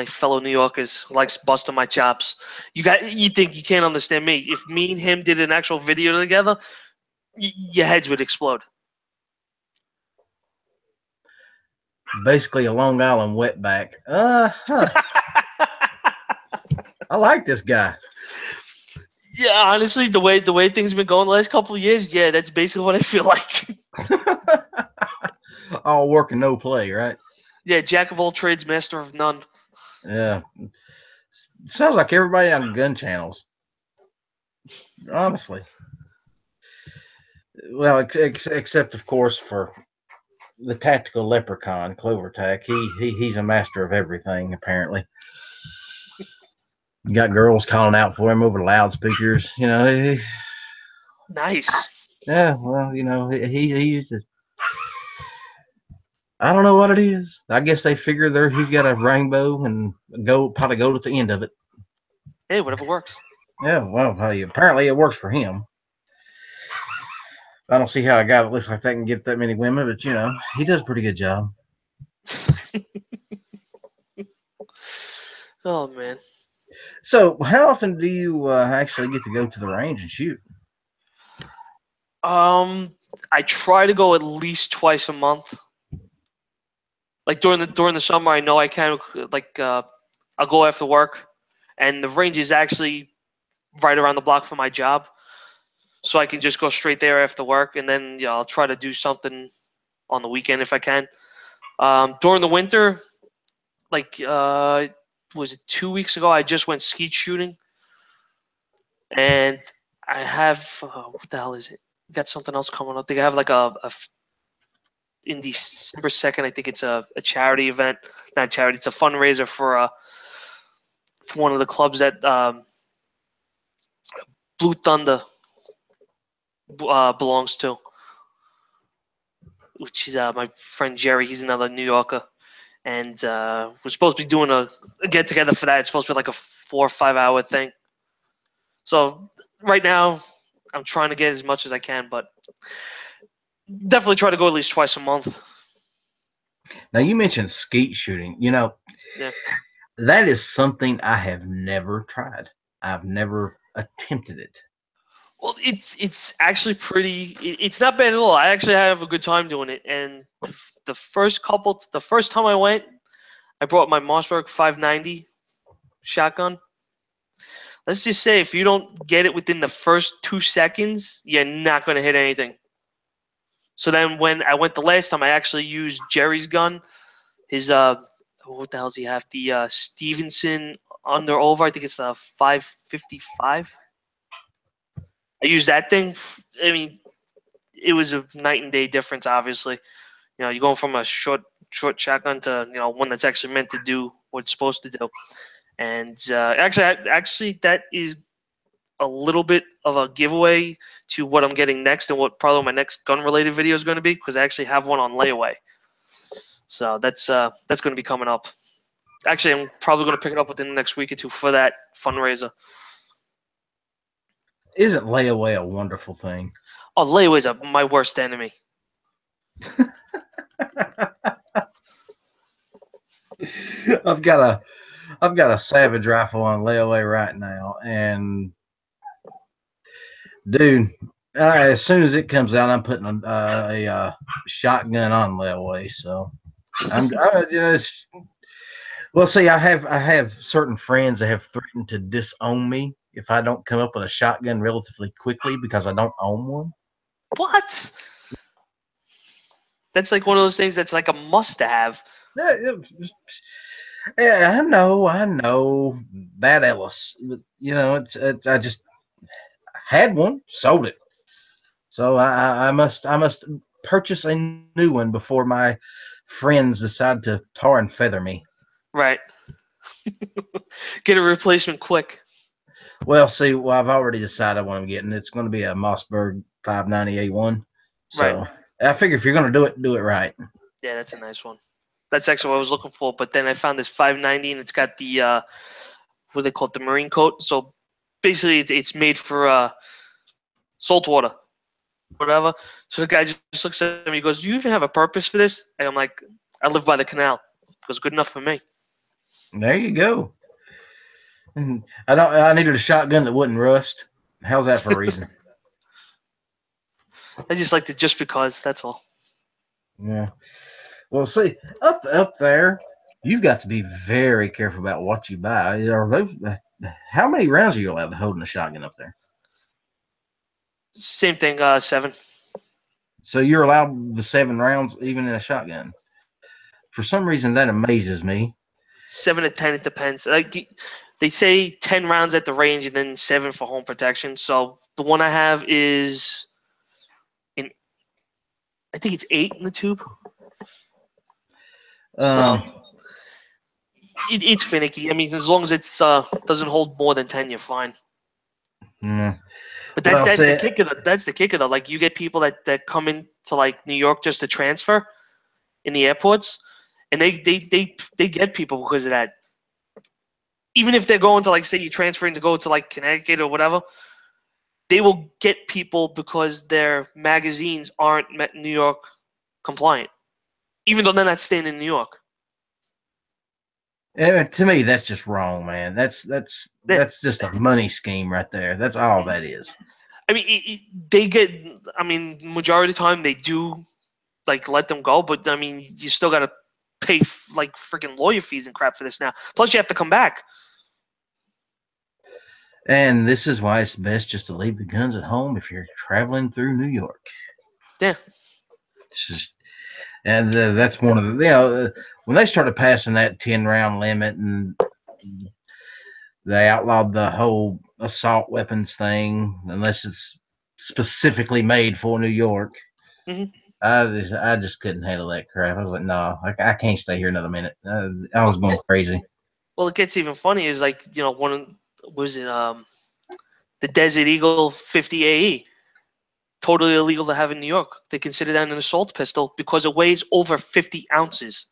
fellow New Yorkers who likes busting my chops. You think you can't understand me? If me and him did an actual video together, your heads would explode. Basically a Long Island wetback. I like this guy. Yeah, honestly, the way things have been going the last couple of years, yeah, that's basically what I feel like. All work and no play, right? Yeah, jack of all trades, master of none. Yeah. Sounds like everybody on gun channels. Honestly. Well, except of course for the tactical leprechaun, Clover Tack. He's a master of everything, apparently. You got girls calling out for him over the loudspeakers, Nice. Yeah, well, he's just, I don't know what it is. I guess they figure he's got a rainbow and pot of gold at the end of it. Hey, whatever works. Yeah, well, apparently it works for him. I don't see how a guy that looks like that can get that many women, but he does a pretty good job. Oh man. So, how often do you actually get to go to the range and shoot? I try to go at least twice a month. Like during the summer, I know I can I'll go after work, and the range is actually right around the block from my job, so I can just go straight there after work, and then I'll try to do something on the weekend if I can. During the winter, was it 2 weeks ago? I just went skeet shooting, and I have what the hell is it? Got something else coming up. They have like in December 2nd. I think it's a charity event, not charity. It's a fundraiser for one of the clubs that Blue Thunder belongs to, which is my friend Jerry. He's another New Yorker, and we're supposed to be doing a get together for that. It's supposed to be like a 4 or 5 hour thing. So right now, I'm trying to get as much as I can, but definitely try to go at least twice a month. Now, you mentioned skeet shooting. Yeah. That is something I have never tried. I've never attempted it. Well, it's actually pretty. It's not bad at all. I actually have a good time doing it. And the first time I went, I brought my Mossberg 590 shotgun. Let's just say if you don't get it within the first 2 seconds, you're not going to hit anything. So then when I went the last time, I actually used Jerry's gun. His what the hell does he have? The Stevenson under over. I think it's a 555. I used that thing. I mean, it was a night and day difference. Obviously, you're going from a short shotgun to one that's actually meant to do what it's supposed to do. And actually, that is a little bit of a giveaway to what I'm getting next and what probably my next gun related video is going to be, because I actually have one on layaway. So that's going to be coming up. Actually, I'm probably going to pick it up within the next week or two for that fundraiser. Isn't layaway a wonderful thing? Oh, layaway's my worst enemy. I've got a Savage rifle on layaway right now, and dude, as soon as it comes out, I'm putting a shotgun on layaway. So I'm just Well, see, I have certain friends that have threatened to disown me if I don't come up with a shotgun relatively quickly because I don't own one. What? That's like one of those things that's like a must to have. Yeah, yeah, I know, bad Ellis. You know, I just had one, sold it, so I must purchase a new one before my friends decide to tar and feather me. Right. Get a replacement quick. Well, see, I've already decided what I'm getting. It's going to be a Mossberg 590A1. Right. So I figure if you're going to do it right. Yeah, that's a nice one. That's actually what I was looking for. But then I found this 590, and it's got the what they call it, the marine coat. So basically, it's made for salt water, whatever. So the guy just looks at me. He goes, "Do you even have a purpose for this?" And I'm like, "I live by the canal." It was good enough for me. There you go. And I needed a shotgun that wouldn't rust. How's that for a reason? I just liked it just because. That's all. Yeah. Well, see, up there, you've got to be very careful about what you buy. Are those how many rounds are you allowed to hold in a shotgun up there? Same thing. 7. So you're allowed the 7 rounds even in a shotgun. For some reason, that amazes me. 7 to 10. It depends. Like they say, 10 rounds at the range, and then 7 for home protection. So the one I have is in. I think it's 8 in the tube. So Um, it's finicky. I mean, as long as it's doesn't hold more than 10, you're fine. mm, But well, that's the see, kicker. That's the kicker though. Like you get people that come into like New York just to transfer in the airports, and they get people because of that. Even if they're going to like say you're transferring to go to like Connecticut or whatever, they will get people because their magazines aren't New York compliant, even though they're not staying in New York. to me, that's just wrong, man. Yeah. That's just a money scheme right there. That's all that is. I mean, they get. I mean, majority of the time they do like let them go, but I mean, you still got to pay like freaking lawyer fees and crap for this now. Plus, you have to come back. And this is why it's best just to leave the guns at home if you're traveling through New York. Yeah. It's just, and that's one of the when they started passing that 10 round limit and they outlawed the whole assault weapons thing unless it's specifically made for New York. Hmm. I just couldn't handle that crap. I was like, no, I can't stay here another minute. I was going crazy. Well, it gets even funny. Is like one of was it the Desert Eagle 50 AE, totally illegal to have in New York. They consider that an assault pistol because it weighs over 50 ounces.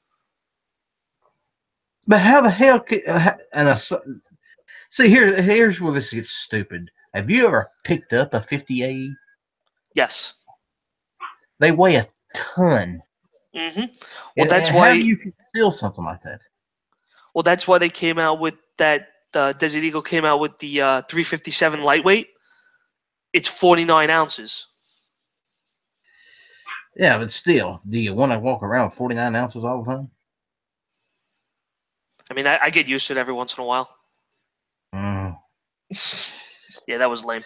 But how the hell could see here's where this gets stupid. Have you ever picked up a 50 AE? Yes. They weigh a ton. Hmm. Well, And that's how do why. you conceal something like that? Well, that's why they came out with that. Desert Eagle came out with the 357 lightweight. It's 49 ounces. Yeah, but still, do you want to walk around with 49 ounces all the time? I mean, I get used to it every once in a while. Mm, Yeah, that was lame.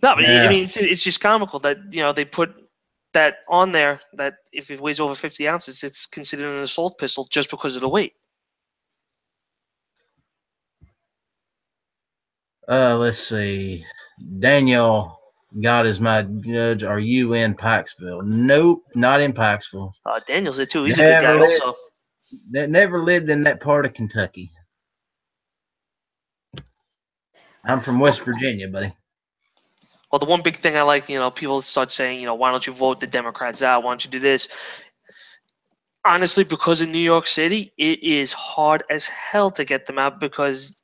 No, but I yeah. mean, it's just comical that they put that on there that if it weighs over 50 ounces, it's considered an assault pistol just because of the weight. Let's see. Daniel, God is my judge. Are you in Pikesville? Nope, not in Pikesville. Daniel's it too. He's a good guy Never lived. also. Never lived in that part of Kentucky. I'm from West Virginia, buddy. Well, the one big thing I like, people start saying, why don't you vote the Democrats out? Why don't you do this? Honestly, because in New York City, it is hard as hell to get them out because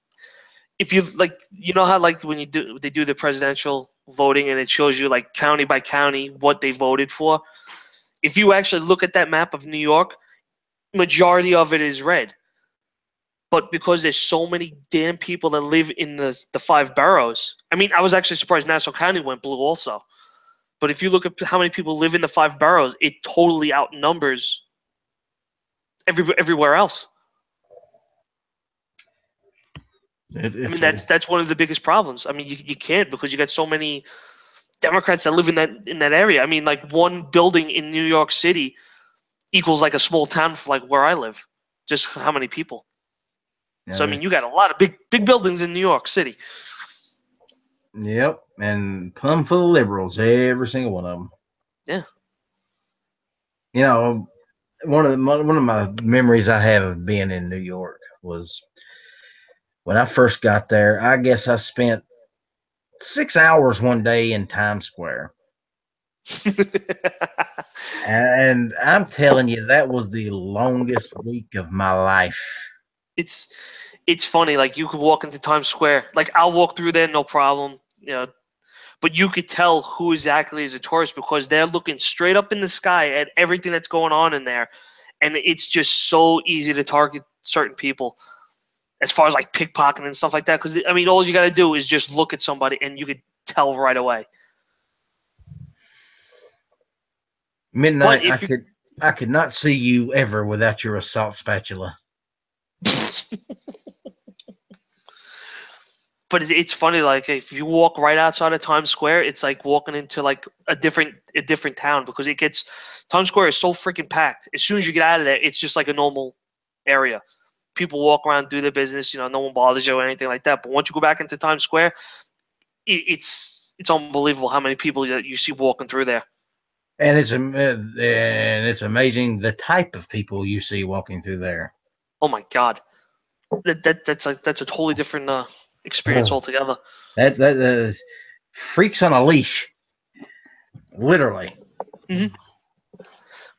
if you like, how like when they do the presidential voting and it shows you like county by county what they voted for. If you actually look at that map of New York, majority of it is red. But because there's so many damn people that live in the 5 boroughs, I mean, I was actually surprised Nassau County went blue also. But if you look at how many people live in the 5 boroughs, it totally outnumbers everywhere else. I mean, It's that's one of the biggest problems. I mean, you can't because you got so many Democrats that live in that area. I mean, like one building in New York City equals like a small town for like where I live. Just how many people? So I yeah, mean, you got a lot of big buildings in New York City. yep, and plumb full of liberals, every single one of them. Yeah. You know, one of my memories I have of being in New York was when I first got there. I guess I spent 6 hours one day in Times Square. And I'm telling you, that was the longest week of my life. it's it's funny. Like you could walk into Times Square. Like I'll walk through there, no problem. You know, but you could tell who exactly is a tourist because they're looking straight up in the sky at everything that's going on in there, and it's just so easy to target certain people as far as like pickpocketing and stuff like that. Because I mean, all you got to do is just look at somebody, and you could tell right away. But Midnight, if you I could not see you ever without your assault spatula. but it's funny, like if you walk right outside of Times Square, it's like walking into like a different town because it gets Times Square is so freaking packed. As soon as you get out of there, it's just like a normal area. People walk around, do their business. You know, no one bothers you or anything like that. But once you go back into Times Square, it's unbelievable how many people that you see walking through there. And it's amazing the type of people you see walking through there. Oh my God, that's a totally different experience altogether. That freaks on a leash, literally. Hmm.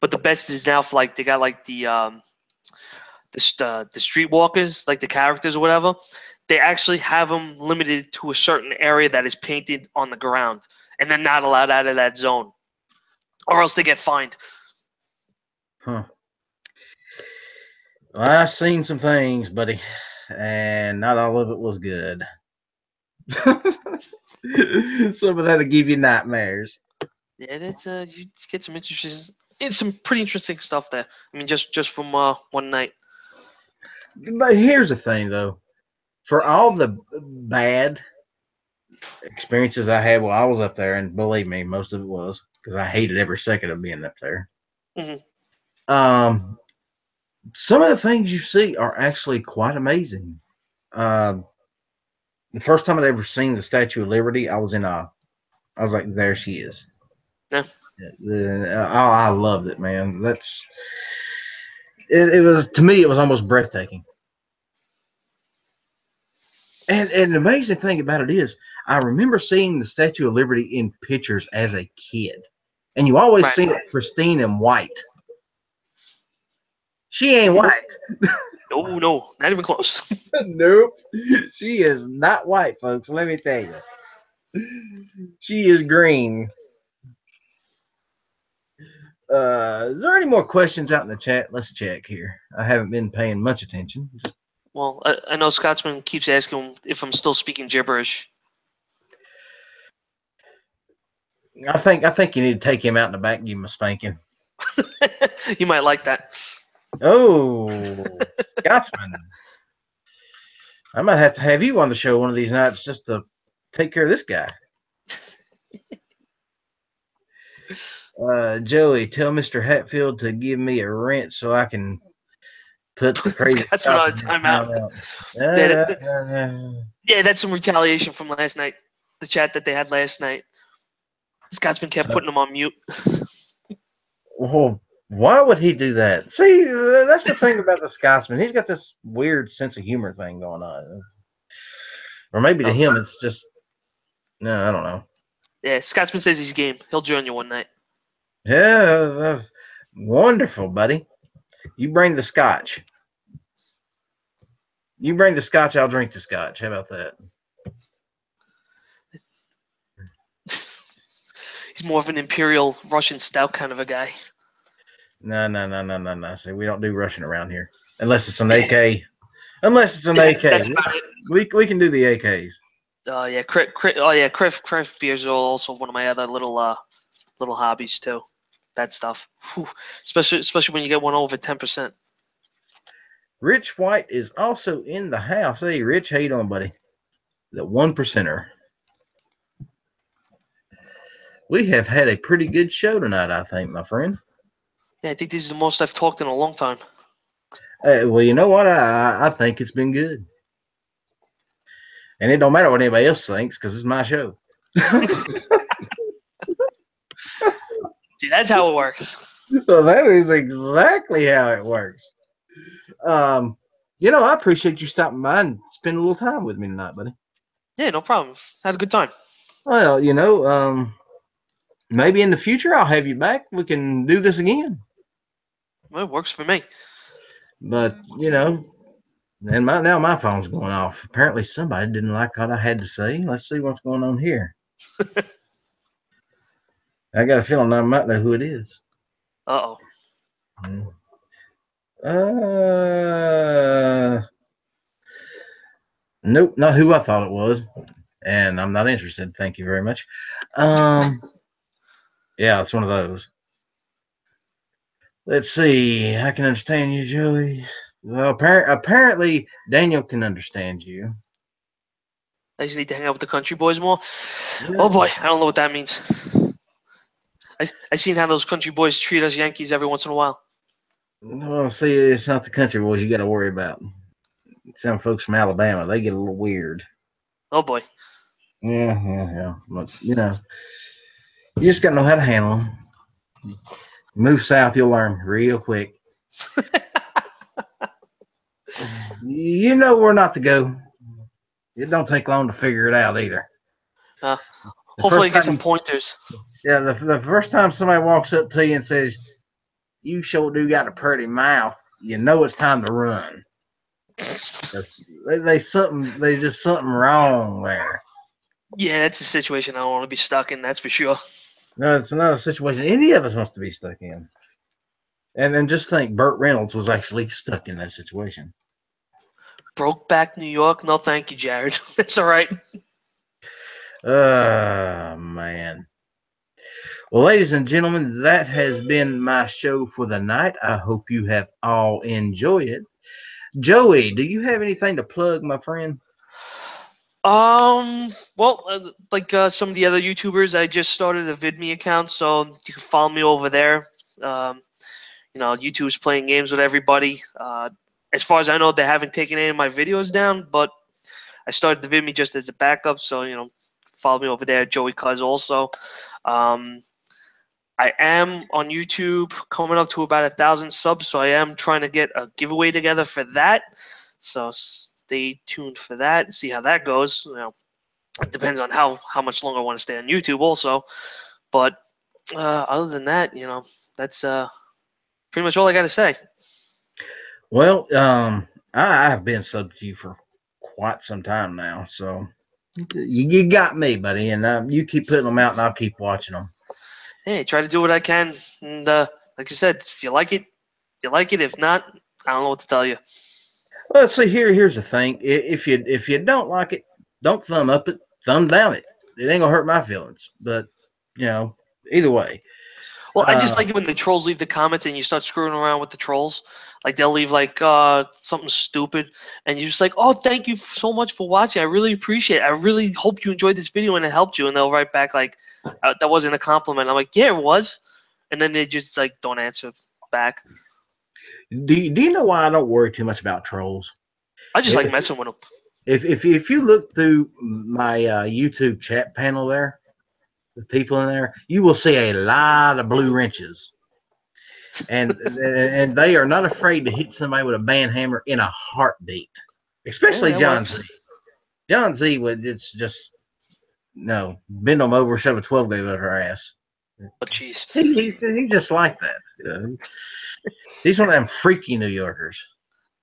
But the best is now for like they got like the streetwalkers, like the characters or whatever, they actually have them limited to a certain area that is painted on the ground, and they're not allowed out of that zone, or else they get fined. Huh. Well, I've seen some things, buddy, and not all of it was good. Some of that'll give you nightmares. Yeah, that's you get some interesting, it's some pretty interesting stuff there. I mean, just from one night. But here's the thing, though. For all the bad experiences I had while I was up there, and believe me, most of it was because I hated every second of being up there. Hmm. Um, some of the things you see are actually quite amazing. Um, the first time I'd ever seen the Statue of Liberty, I was in awe. I was like, "There she is." Yeah. I loved it, man. It was to me, it was almost breathtaking. And the amazing thing about it is, I remember seeing the Statue of Liberty in pictures as a kid, and you always Right. see it pristine and white. She ain't Hmm. white. No, no, not even close. Nope. She is not white, folks. Let me tell you. She is green. Is there any more questions out in the chat? Let's check here. I haven't been paying much attention. Well, I know Scotsman keeps asking if I'm still speaking gibberish. I think you need to take him out in the back and give him a spanking. You might like that. Oh, Scotsman. I might have to have you on the show one of these nights just to take care of this guy. Joey, tell Mr. Hatfield to give me a wrench so I can put the crazy Scotsman on a Scotsman in timeout. timeout. Yeah, Uh, yeah, that's some retaliation from last night. The chat that they had last night. Scotsman kept so, putting them on mute. well, why would he do that? See, that's the thing about the Scotsman. He's got this weird sense of humor thing going on. Or maybe to Oh, him, it's just, no, I don't know. yeah, Scotsman says he's game. He'll join you one night. Yeah, wonderful, buddy. You bring the scotch. You bring the scotch, I'll drink the scotch. How about that? He's more of an imperial Russian stout kind of a guy. No, no, no, no, no, no. See, we don't do Russian around here. Unless it's an AK. Unless it's an Yeah, AK. that's about it. We can do the AKs. Oh yeah, craft beers are also one of my other little hobbies too. That stuff, whew. Especially when you get one over 10%. Rich White is also in the house. Hey, Rich, how you doing, buddy? The one percenter. We have had a pretty good show tonight, I think, my friend. Yeah, I think this is the most I've talked in a long time. Well, you know what? I think it's been good, and it don't matter what anybody else thinks because it's my show. See, that's how it works. So that is exactly how it works. Um, I appreciate you stopping by and spending a little time with me tonight, buddy. Yeah, no problem. Had a good time. Well, maybe in the future I'll have you back. We can do this again. Well, it works for me. But and now my phone's going off. Apparently somebody didn't like what I had to say. Let's see what's going on here. I got a feeling I might know who it is. Uh-oh. Nope, not who I thought it was, and I'm not interested. Thank you very much. Yeah, it's one of those. Let's see. I can understand you, Joey. Well, apparently Daniel can understand you. I just need to hang out with the country boys more. Yeah. Oh boy, I don't know what that means. I seen how those country boys treat us Yankees every once in a while. Well, see, it's not the country boys you got to worry about. Some folks from Alabama, they get a little weird. Oh boy. Yeah. But, you just got to know how to handle them. Move south, you'll learn real quick. You know where not to go. It don't take long to figure it out either. Hopefully get some pointers. Yeah, the first time somebody walks up to you and says, "You sure do got a pretty mouth," you know it's time to run. There's just something wrong there. Yeah, that's a situation I don't want to be stuck in, that's for sure. No, it's not a situation any of us wants to be stuck in. And then just think, Burt Reynolds was actually stuck in that situation. Brokeback New York? No, thank you, Jared. That's all right. Man. Well, ladies and gentlemen, that has been my show for the night. I hope you have all enjoyed it. Joey, do you have anything to plug, my friend? Well, like some of the other YouTubers, I just started a VidMe account, so you can follow me over there. Um, YouTube's playing games with everybody. As far as I know, they haven't taken any of my videos down, but I started the VidMe just as a backup, so follow me over there, Joey Cuz also. Um, I am on YouTube, coming up to about 1,000 subs, so I am trying to get a giveaway together for that. So stay tuned for that and see how that goes. It depends on how much longer I want to stay on YouTube, also. But other than that, that's pretty much all I got to say. Well, I've been subbed to you for quite some time now, so you got me, buddy, and you keep putting them out, and I'll keep watching them. Hey, try to do what I can, and like I said, if you like it, you like it. If not, I don't know what to tell you. Well, let's see. Here's the thing: if you don't like it, don't thumb up it, thumb down it. It ain't gonna hurt my feelings. But either way. Well, I just like it when the trolls leave the comments and you start screwing around with the trolls. Like they'll leave like something stupid, and you're just like, "Oh, thank you so much for watching. I really appreciate it. I really hope you enjoyed this video and it helped you." And they'll write back like, "That wasn't a compliment." I'm like, "Yeah, it was," and then they just like don't answer back. Do you know why I don't worry too much about trolls? I just like messing with them. If you look through my YouTube chat panel there, the people in there, you will see a lot of blue wrenches, and they are not afraid to hit somebody with a band hammer in a heartbeat, especially Yeah, John Z. John Z would just no bend them over, shove a 12 gauge over her ass. Oh, jeez. He's just like that. He's one of them freaky New Yorkers.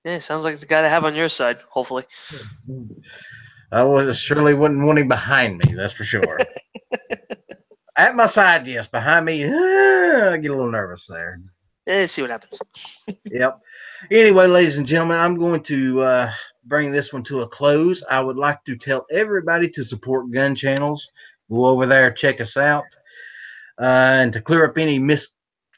Yeah, sounds like the guy to have on your side. Hopefully. I surely wouldn't want him behind me. That's for sure. At my side, yes. Behind me, I get a little nervous there. See what happens. Yep. Anyway, ladies and gentlemen, I'm going to bring this one to a close. I would like to tell everybody to support gun channels. Go over there, check us out. And to clear up any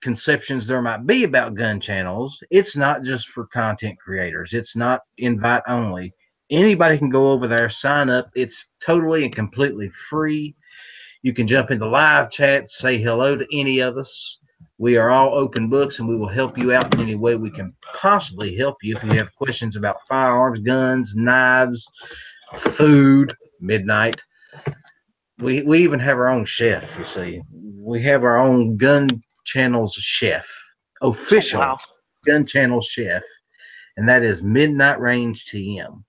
conceptions there might be about gun channels, it's not just for content creators. It's not invite only. Anybody can go over there, sign up. It's totally and completely free. You can jump into live chat, say hello to any of us. We are all open books and we will help you out in any way we can possibly help you. If you have questions about firearms, guns, knives, food, midnight, we even have our own chef, you see. We have our own gun channels chef, Oh official wow, gun channel chef, and that is Midnight Range TM.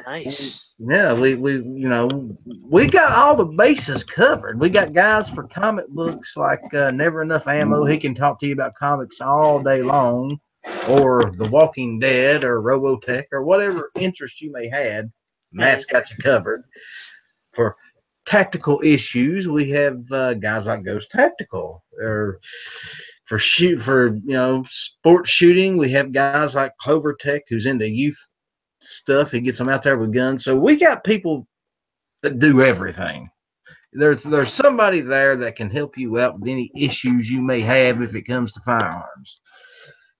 nice. Yeah, we got all the bases covered. We got guys for comic books like Never Enough Ammo. He can talk to you about comics all day long, or The Walking Dead, or Robotech, or whatever interest you may have. Mhm. Matt's got you covered. For tactical issues, we have guys like Ghost Tactical, or for sports shooting, we have guys like Clover Tech who's into youth stuff. He gets them out there with guns. So we got people that do everything. There's somebody there that can help you out with any issues you may have if it comes to firearms.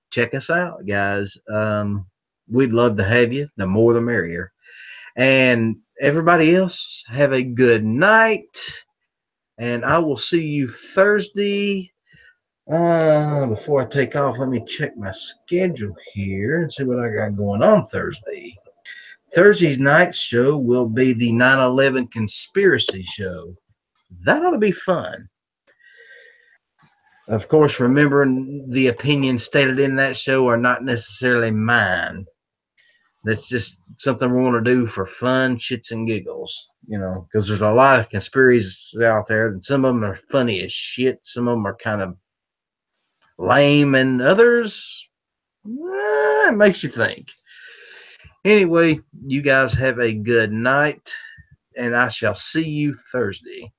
Check us out, guys. We'd love to have you. The more, the merrier. And everybody else, have a good night. And I will see you Thursday. Before I take off, let me check my schedule here and see what I got going on Thursday. Thursday's night show will be the 9/11 conspiracy show. That ought to be fun. Of course, remember the opinions stated in that show are not necessarily mine. That's just something we want to do for fun, shits and giggles. Because there's a lot of conspiracies out there, and some of them are funny as shit. Some of them are kind of lame, and others, it makes you think. Anyway, you guys have a good night, and I shall see you Thursday.